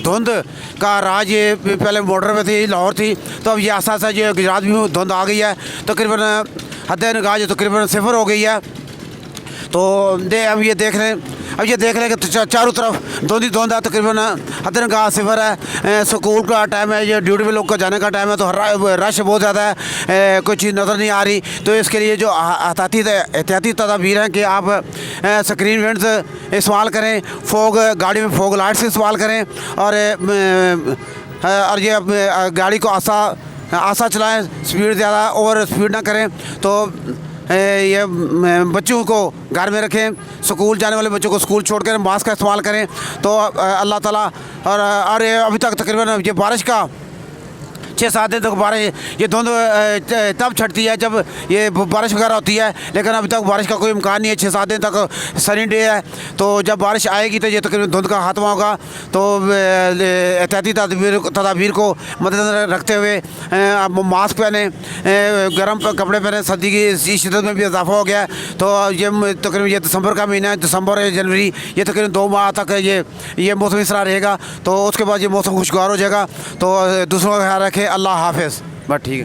धुंध का राज ये पहले बॉर्डर पे थी, लाहौर थी, तो अब ये आस्ता आस्ता जो गुजरात में धुंध आ गई है, तकरीबन हद निगाह जो तकरीबन सिफर हो गई है। तो अब ये देख रहे हैं, अब ये देख रहे हैं कि चारों तरफ धुंध ही धुंध है, तकरीबन हद निगाह सिफर है। स्कूल का टाइम है, ये ड्यूटी पे लोग का जाने का टाइम है, तो रश बहुत ज़्यादा है, कोई चीज़ नज़र नहीं आ रही। तो इसके लिए जो एहतियाती तदाबीर हैं कि आप स्क्रीन वेंट्स इस्तेमाल करें, फोग गाड़ी में फोग लाइट्स इस्तेमाल करें, और ये गाड़ी को आसा चलाएं, स्पीड ज़्यादा ओवर स्पीड ना करें। तो ये बच्चों को घर में रखें, स्कूल जाने वाले बच्चों को स्कूल छोड़ कर मास्क का इस्तेमाल करें। तो अल्लाह ताला और ये अभी तक तकरीबन ये बारिश का 6-7 दिन तक बारिश, ये धुंध तब छटती है जब ये बारिश वगैरह होती है, लेकिन अभी तक बारिश का कोई इम्कान नहीं है। 6-7 दिन तक सनी डे है, तो जब बारिश आएगी तो ये तकरीबन धुंध का खात्मा होगा। तो एहतियाती तदाबीर को मद्देनजर रखते हुए आप मास्क पहने, गर्म कपड़े पहने, सर्दी की शिदत में भी इजाफा हो गया है। तो ये तकरीबन ये दिसंबर का महीना है, दिसंबर या जनवरी, ये तकरीबन 2 माह तक ये मौसम इस तरह रहेगा। तो उसके बाद ये मौसम खुशगवार हो जाएगा। तो दूसरों का ख्याल रखें। अल्लाह हाफिज़। बस ठीक है।